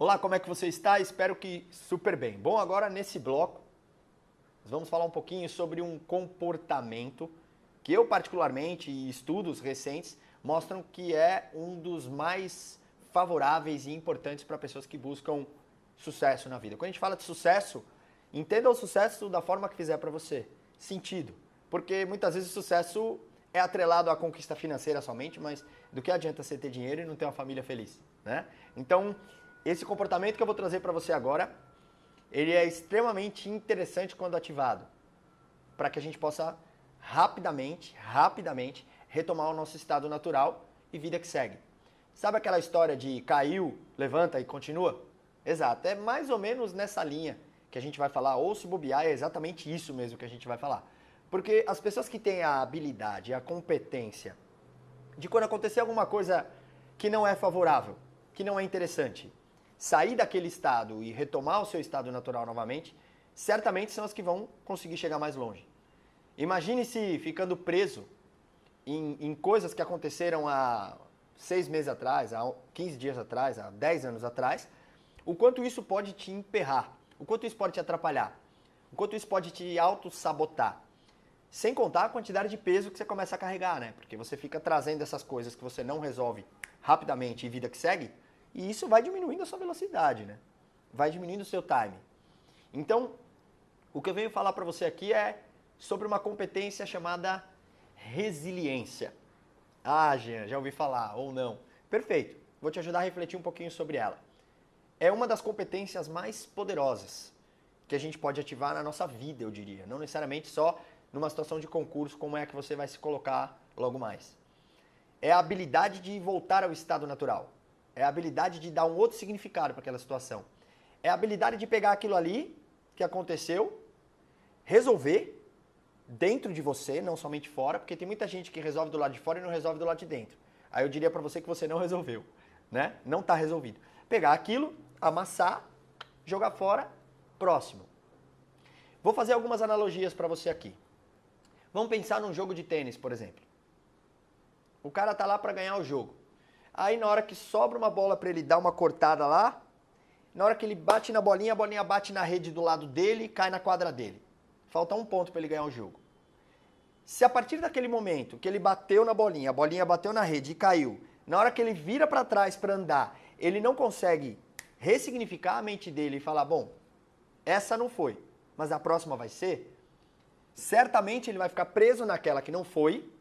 Olá, como é que você está? Espero que super bem. Bom, agora nesse bloco, nós vamos falar um pouquinho sobre um comportamento que eu particularmente, e estudos recentes, mostram que é um dos mais favoráveis e importantes para pessoas que buscam sucesso na vida. Quando a gente fala de sucesso, entenda o sucesso da forma que fizer para você. Sentido. Porque muitas vezes o sucesso é atrelado à conquista financeira somente, mas do que adianta você ter dinheiro e não ter uma família feliz, né? Então, esse comportamento que eu vou trazer para você agora, ele é extremamente interessante quando ativado, para que a gente possa rapidamente retomar o nosso estado natural e vida que segue. Sabe aquela história de caiu, levanta e continua? Exato, é mais ou menos nessa linha que a gente vai falar, ou se bobear, é exatamente isso mesmo que a gente vai falar. Porque as pessoas que têm a habilidade, a competência de quando acontecer alguma coisa que não é favorável, que não é interessante, sair daquele estado e retomar o seu estado natural novamente, certamente são as que vão conseguir chegar mais longe. Imagine-se ficando preso em coisas que aconteceram há 6 meses atrás, há 15 dias atrás, há 10 anos atrás, o quanto isso pode te emperrar, o quanto isso pode te atrapalhar, o quanto isso pode te auto-sabotar. Sem contar a quantidade de peso que você começa a carregar, né? Porque você fica trazendo essas coisas que você não resolve rapidamente e vida que segue, e isso vai diminuindo a sua velocidade, né? Vai diminuindo o seu time. Então, o que eu venho falar para você aqui é sobre uma competência chamada resiliência. Ah, Jean, já ouvi falar, ou não. Perfeito, vou te ajudar a refletir um pouquinho sobre ela. É uma das competências mais poderosas que a gente pode ativar na nossa vida, eu diria. Não necessariamente só numa situação de concurso, como é que você vai se colocar logo mais. É a habilidade de voltar ao estado natural. É a habilidade de dar um outro significado para aquela situação. É a habilidade de pegar aquilo ali que aconteceu, resolver dentro de você, não somente fora, porque tem muita gente que resolve do lado de fora e não resolve do lado de dentro. Aí eu diria para você que você não resolveu, né? Não está resolvido. Pegar aquilo, amassar, jogar fora, próximo. Vou fazer algumas analogias para você aqui. Vamos pensar num jogo de tênis, por exemplo. O cara tá lá para ganhar o jogo. Aí na hora que sobra uma bola para ele dar uma cortada lá, na hora que ele bate na bolinha, a bolinha bate na rede do lado dele e cai na quadra dele. Falta 1 ponto para ele ganhar o jogo. Se a partir daquele momento que ele bateu na bolinha, a bolinha bateu na rede e caiu, na hora que ele vira para trás para andar, ele não consegue ressignificar a mente dele e falar, bom, essa não foi, mas a próxima vai ser, certamente ele vai ficar preso naquela que não foi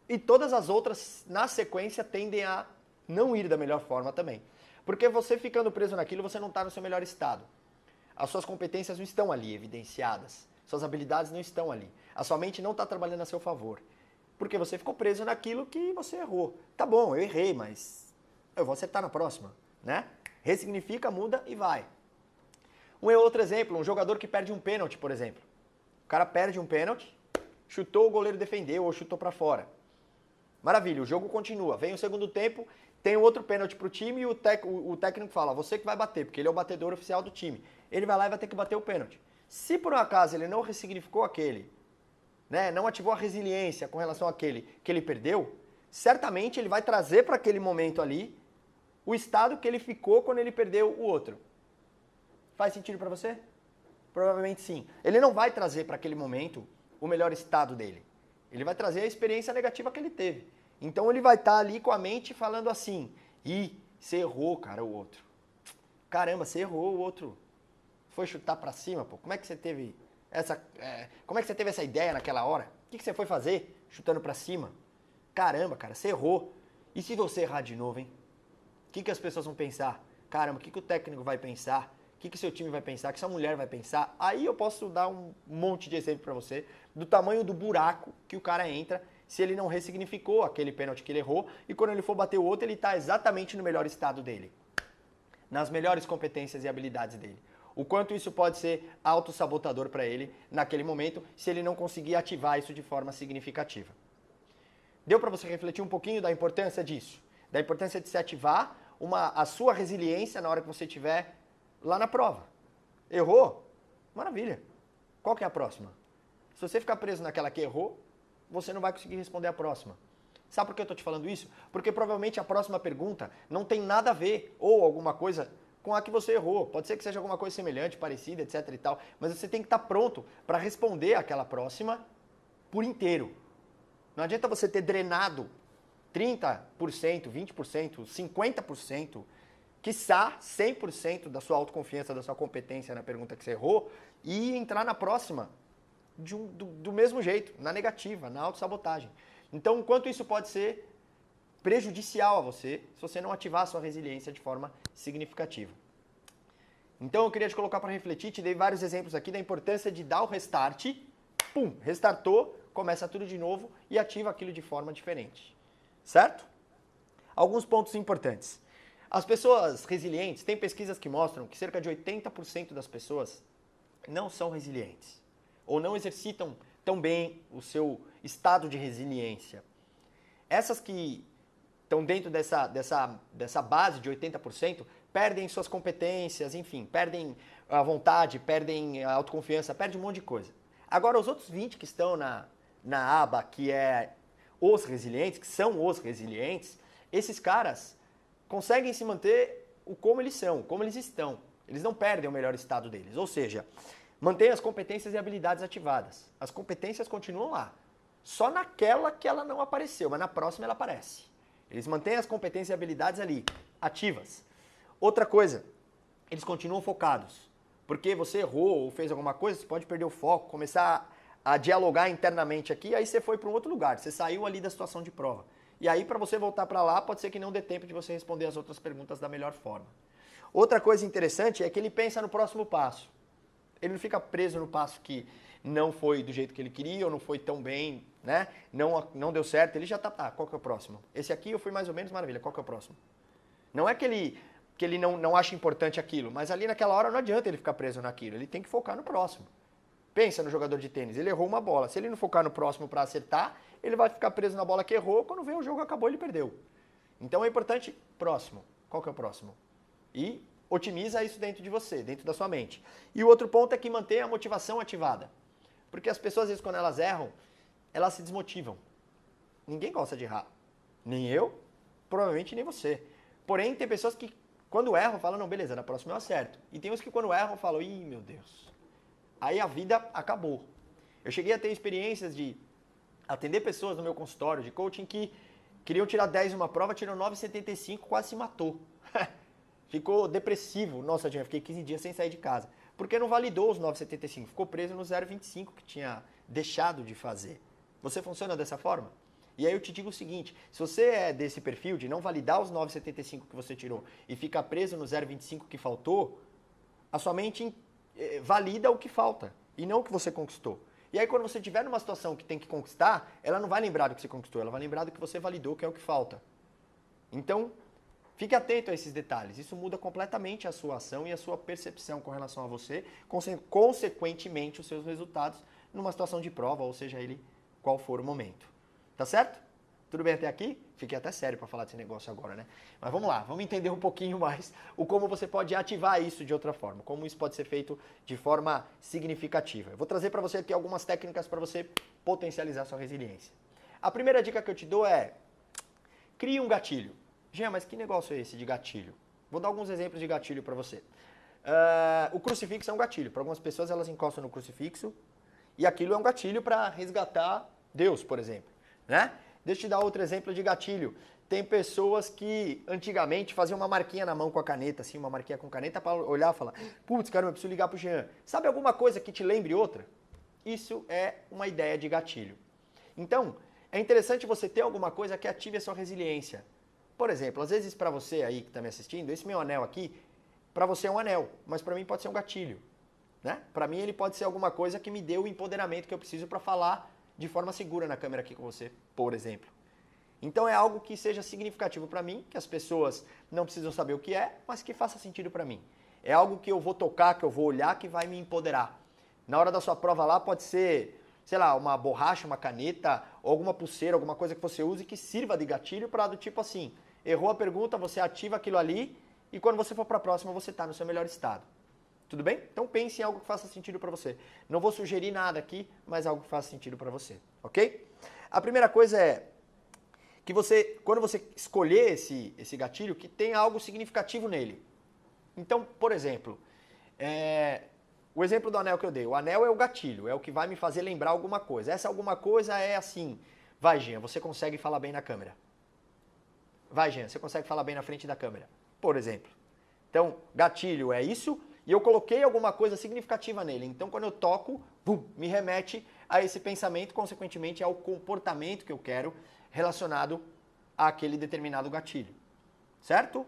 e todas as outras, na sequência, tendem a não ir da melhor forma também. Porque você ficando preso naquilo, você não está no seu melhor estado. As suas competências não estão ali evidenciadas. Suas habilidades não estão ali. A sua mente não está trabalhando a seu favor. Porque você ficou preso naquilo que você errou. Tá bom, eu errei, mas eu vou acertar na próxima, né? Ressignifica, muda e vai. Um outro exemplo, um jogador que perde um pênalti, por exemplo. O cara perde um pênalti, chutou, o goleiro defendeu ou chutou para fora. Maravilha, o jogo continua. Vem o segundo tempo, tem outro pênalti pro time e o técnico fala, você que vai bater, porque ele é o batedor oficial do time. Ele vai lá e vai ter que bater o pênalti. Se por um acaso ele não ressignificou aquele, né, não ativou a resiliência com relação àquele que ele perdeu, certamente ele vai trazer para aquele momento ali o estado que ele ficou quando ele perdeu o outro. Faz sentido para você? Provavelmente sim. Ele não vai trazer para aquele momento o melhor estado dele. Ele vai trazer a experiência negativa que ele teve. Então ele vai estar ali com a mente falando assim, você errou, cara, o outro. Caramba, você errou o outro. Foi chutar pra cima, pô. Como é que você teve essa ideia naquela hora? O que você foi fazer chutando pra cima? Caramba, cara, você errou. E se você errar de novo, hein? O que as pessoas vão pensar? Caramba, o que o técnico vai pensar? O que seu time vai pensar? O que sua mulher vai pensar? Aí eu posso dar um monte de exemplo pra você do tamanho do buraco que o cara entra se ele não ressignificou aquele pênalti que ele errou e quando ele for bater o outro, ele está exatamente no melhor estado dele. Nas melhores competências e habilidades dele. O quanto isso pode ser autossabotador para ele naquele momento se ele não conseguir ativar isso de forma significativa. Deu para você refletir um pouquinho da importância disso? Da importância de se ativar a sua resiliência na hora que você estiver lá na prova. Errou? Maravilha. Qual que é a próxima? Se você ficar preso naquela que errou, você não vai conseguir responder a próxima. Sabe por que eu estou te falando isso? Porque provavelmente a próxima pergunta não tem nada a ver, ou alguma coisa com a que você errou. Pode ser que seja alguma coisa semelhante, parecida, etc e tal, mas você tem que estar pronto para responder aquela próxima por inteiro. Não adianta você ter drenado 30%, 20%, 50%, quiçá 100% da sua autoconfiança, da sua competência na pergunta que você errou e entrar na próxima do mesmo jeito, na negativa, na autossabotagem. Então, enquanto isso pode ser prejudicial a você, se você não ativar a sua resiliência de forma significativa. Então, eu queria te colocar para refletir, te dei vários exemplos aqui da importância de dar o restart, pum, restartou, começa tudo de novo e ativa aquilo de forma diferente. Certo? Alguns pontos importantes. As pessoas resilientes, tem pesquisas que mostram que cerca de 80% das pessoas não são resilientes ou não exercitam tão bem o seu estado de resiliência. Essas que estão dentro dessa base de 80% perdem suas competências, enfim, perdem a vontade, perdem a autoconfiança, perdem um monte de coisa. Agora, os outros 20 que estão na aba que é os resilientes, que são os resilientes, esses caras conseguem se manter como eles são, como eles estão. Eles não perdem o melhor estado deles. Ou seja, mantém as competências e habilidades ativadas. As competências continuam lá. Só naquela que ela não apareceu, mas na próxima ela aparece. Eles mantêm as competências e habilidades ali, ativas. Outra coisa, eles continuam focados. Porque você errou ou fez alguma coisa, você pode perder o foco, começar a dialogar internamente aqui, aí você foi para um outro lugar, você saiu ali da situação de prova. E aí, para você voltar para lá, pode ser que não dê tempo de você responder as outras perguntas da melhor forma. Outra coisa interessante é que ele pensa no próximo passo. Ele não fica preso no passo que não foi do jeito que ele queria, ou não foi tão bem, né? Não deu certo, ele já tá, qual que é o próximo? Esse aqui eu fui mais ou menos, maravilha, qual que é o próximo? Não é que ele não acha importante aquilo, mas ali naquela hora não adianta ele ficar preso naquilo, ele tem que focar no próximo. Pensa no jogador de tênis, ele errou uma bola. Se ele não focar no próximo para acertar, ele vai ficar preso na bola que errou, quando vê o jogo acabou, ele perdeu. Então é importante, próximo. Qual que é o próximo? E otimiza isso dentro de você, dentro da sua mente. E o outro ponto é que mantenha a motivação ativada. Porque as pessoas, às vezes, quando elas erram, elas se desmotivam. Ninguém gosta de errar. Nem eu, provavelmente nem você. Porém, tem pessoas que, quando erram, falam, não, beleza, na próxima eu acerto. E tem uns que, quando erram, falam, ih, meu Deus. Aí a vida acabou. Eu cheguei a ter experiências de atender pessoas no meu consultório de coaching que queriam tirar 10 numa prova, tirou 9,75, quase se matou. Ficou depressivo. Nossa, eu fiquei 15 dias sem sair de casa. Porque não validou os 9,75, ficou preso no 0,25 que tinha deixado de fazer. Você funciona dessa forma? E aí eu te digo o seguinte, se você é desse perfil de não validar os 9,75 que você tirou e ficar preso no 0,25 que faltou, a sua mente valida o que falta e não o que você conquistou. E aí quando você estiver numa situação que tem que conquistar, ela não vai lembrar do que você conquistou, ela vai lembrar do que você validou, que é o que falta. Então, fique atento a esses detalhes. Isso muda completamente a sua ação e a sua percepção com relação a você, consequentemente os seus resultados numa situação de prova, ou seja ele qual for o momento. Tá certo? Tudo bem até aqui? Fiquei até sério para falar desse negócio agora, né? Mas vamos lá, vamos entender um pouquinho mais o como você pode ativar isso de outra forma, como isso pode ser feito de forma significativa. Eu vou trazer para você aqui algumas técnicas para você potencializar sua resiliência. A primeira dica que eu te dou é, crie um gatilho. Jean, mas que negócio é esse de gatilho? Vou dar alguns exemplos de gatilho para você. O crucifixo é um gatilho. Para algumas pessoas, elas encostam no crucifixo e aquilo é um gatilho para resgatar Deus, por exemplo, né? Deixa eu te dar outro exemplo de gatilho. Tem pessoas que antigamente faziam uma marquinha na mão com a caneta, assim, uma marquinha com caneta para olhar e falar, putz, caramba, eu preciso ligar pro Jean. Sabe alguma coisa que te lembre outra? Isso é uma ideia de gatilho. Então, é interessante você ter alguma coisa que ative a sua resiliência. Por exemplo, às vezes para você aí que está me assistindo, esse meu anel aqui, para você é um anel, mas para mim pode ser um gatilho, né? Para mim ele pode ser alguma coisa que me dê o empoderamento que eu preciso para falar de forma segura na câmera aqui com você, por exemplo. Então é algo que seja significativo para mim, que as pessoas não precisam saber o que é, mas que faça sentido para mim. É algo que eu vou tocar, que eu vou olhar, que vai me empoderar. Na hora da sua prova lá pode ser, sei lá, uma borracha, uma caneta, ou alguma pulseira, alguma coisa que você use que sirva de gatilho para do tipo assim, errou a pergunta, você ativa aquilo ali e quando você for para a próxima você está no seu melhor estado. Tudo bem? Então pense em algo que faça sentido para você. Não vou sugerir nada aqui, mas algo que faça sentido para você, ok? A primeira coisa é que você, quando você escolher esse gatilho, que tenha algo significativo nele. Então, por exemplo, o exemplo do anel que eu dei. O anel é o gatilho, é o que vai me fazer lembrar alguma coisa. Essa alguma coisa é assim. Vai, Jean, você consegue falar bem na câmera. Vai, Jean, você consegue falar bem na frente da câmera. Por exemplo. Então, gatilho é isso e eu coloquei alguma coisa significativa nele. Então, quando eu toco, me remete a esse pensamento, consequentemente ao comportamento que eu quero relacionado àquele determinado gatilho. Certo?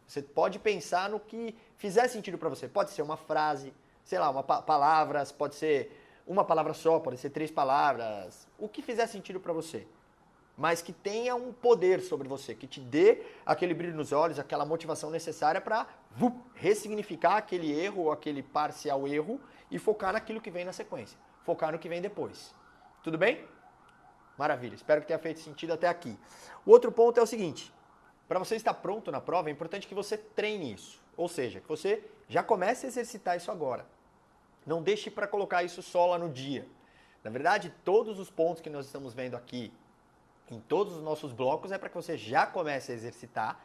Você pode pensar no que fizer sentido para você. Pode ser uma frase, sei lá, palavras, pode ser uma palavra só, pode ser 3 palavras, o que fizer sentido para você. Mas que tenha um poder sobre você, que te dê aquele brilho nos olhos, aquela motivação necessária para ressignificar aquele erro ou aquele parcial erro e focar naquilo que vem na sequência, focar no que vem depois. Tudo bem? Maravilha, espero que tenha feito sentido até aqui. O outro ponto é o seguinte, para você estar pronto na prova, é importante que você treine isso, ou seja, que você já comece a exercitar isso agora. Não deixe para colocar isso só lá no dia. Na verdade, todos os pontos que nós estamos vendo aqui, em todos os nossos blocos, é para que você já comece a exercitar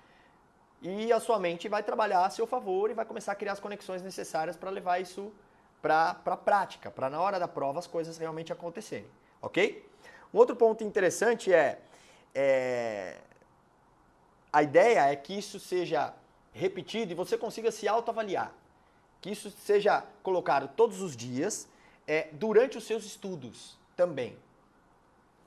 e a sua mente vai trabalhar a seu favor e vai começar a criar as conexões necessárias para levar isso para a prática, para na hora da prova as coisas realmente acontecerem, ok? Um outro ponto interessante a ideia é que isso seja repetido e você consiga se autoavaliar, que isso seja colocado todos os dias durante os seus estudos também.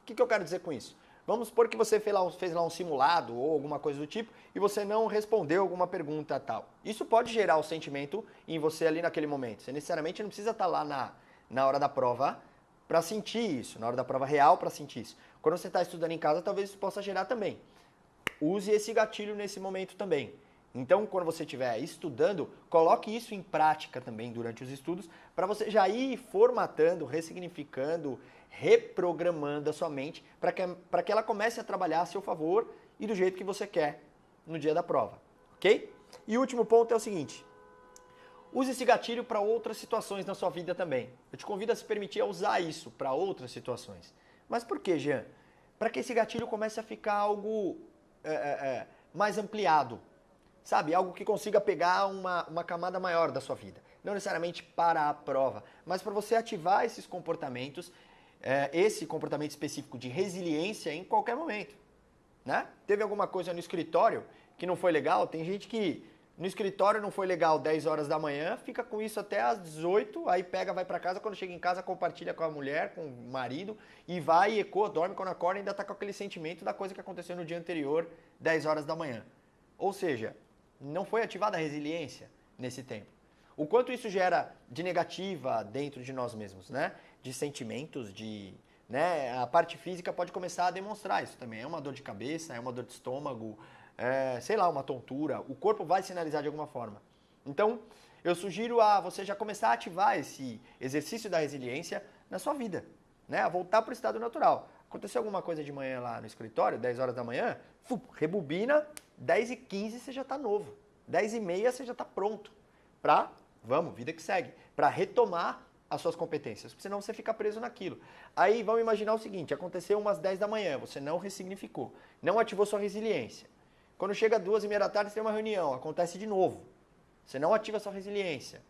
O que eu quero dizer com isso? Vamos supor que você fez lá um simulado ou alguma coisa do tipo e você não respondeu alguma pergunta tal. Isso pode gerar o sentimento em você ali naquele momento. Você necessariamente não precisa estar lá na hora da prova para sentir isso, na hora da prova real para sentir isso. Quando você está estudando em casa, talvez isso possa gerar também. Use esse gatilho nesse momento também. Então, quando você estiver estudando, coloque isso em prática também durante os estudos, para você já ir formatando, ressignificando, reprogramando a sua mente, para que ela comece a trabalhar a seu favor e do jeito que você quer no dia da prova, ok? E o último ponto é o seguinte, use esse gatilho para outras situações na sua vida também. Eu te convido a se permitir a usar isso para outras situações. Mas por que, Jean? Para que esse gatilho comece a ficar algo mais ampliado. Sabe, algo que consiga pegar uma camada maior da sua vida. Não necessariamente para a prova, mas para você ativar esses comportamentos, esse comportamento específico de resiliência em qualquer momento. Né? Teve alguma coisa no escritório que não foi legal? Tem gente que no escritório não foi legal 10 horas da manhã, fica com isso até às 18, aí vai para casa, quando chega em casa compartilha com a mulher, com o marido, e vai e ecoa, dorme, quando acorda ainda está com aquele sentimento da coisa que aconteceu no dia anterior, 10 horas da manhã. Ou seja, não foi ativada a resiliência nesse tempo. O quanto isso gera de negativa dentro de nós mesmos, né? De sentimentos, né? A parte física pode começar a demonstrar isso também. É uma dor de cabeça, é uma dor de estômago, sei lá, uma tontura. O corpo vai sinalizar de alguma forma. Então, eu sugiro a você já começar a ativar esse exercício da resiliência na sua vida, né? A voltar para o estado natural. Aconteceu alguma coisa de manhã lá no escritório, 10 horas da manhã, rebobina, 10h15 você já está novo. 10h30 você já está pronto para, vida que segue, para retomar as suas competências, porque senão você fica preso naquilo. Aí vamos imaginar o seguinte, aconteceu umas 10 da manhã, você não ressignificou, não ativou sua resiliência. Quando chega 2h30 da tarde, você tem uma reunião, acontece de novo. Você não ativa sua resiliência.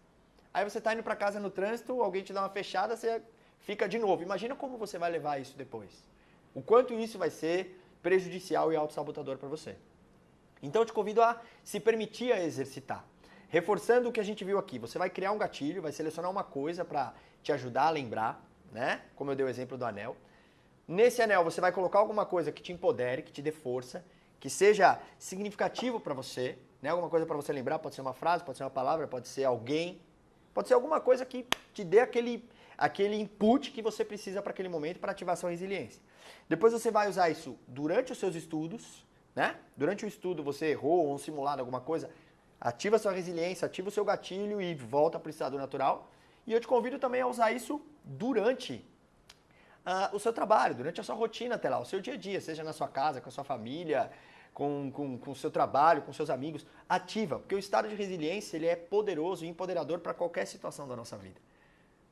Aí você está indo para casa no trânsito, alguém te dá uma fechada, você fica de novo. Imagina como você vai levar isso depois. O quanto isso vai ser prejudicial e autossabotador para você. Então eu te convido a se permitir a exercitar. Reforçando o que a gente viu aqui, você vai criar um gatilho, vai selecionar uma coisa para te ajudar a lembrar, né? Como eu dei o exemplo do anel. Nesse anel você vai colocar alguma coisa que te empodere, que te dê força, que seja significativo para você, né? Alguma coisa para você lembrar, pode ser uma frase, pode ser uma palavra, pode ser alguém, pode ser alguma coisa que te dê aquele input que você precisa para aquele momento para ativar sua resiliência. Depois você vai usar isso durante os seus estudos, né? Durante o estudo você errou ou um simulado, alguma coisa, ativa sua resiliência, ativa o seu gatilho e volta para o estado natural. E eu te convido também a usar isso durante o seu trabalho, durante a sua rotina até lá, o seu dia a dia, seja na sua casa, com a sua família, com o seu trabalho, com seus amigos. Ativa, porque o estado de resiliência ele é poderoso e empoderador para qualquer situação da nossa vida.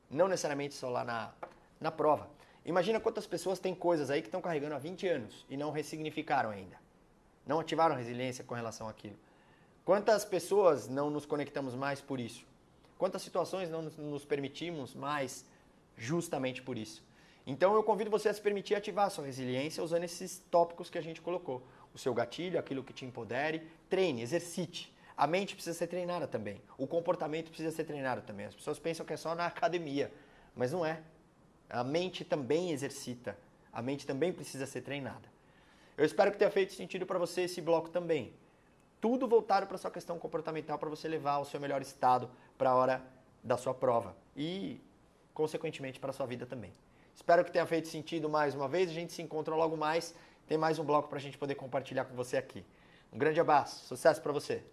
Não necessariamente só lá na prova. Imagina quantas pessoas têm coisas aí que estão carregando há 20 anos e não ressignificaram ainda. Não ativaram a resiliência com relação àquilo. Quantas pessoas não nos conectamos mais por isso? Quantas situações não nos permitimos mais justamente por isso? Então eu convido você a se permitir ativar a sua resiliência usando esses tópicos que a gente colocou. O seu gatilho, aquilo que te empodere, treine, exercite. A mente precisa ser treinada também. O comportamento precisa ser treinado também. As pessoas pensam que é só na academia, mas não é. A mente também exercita. A mente também precisa ser treinada. Eu espero que tenha feito sentido para você esse bloco também. Tudo voltado para a sua questão comportamental, para você levar o seu melhor estado para a hora da sua prova e, consequentemente, para a sua vida também. Espero que tenha feito sentido mais uma vez. A gente se encontra logo mais. Tem mais um bloco para a gente poder compartilhar com você aqui. Um grande abraço. Sucesso para você.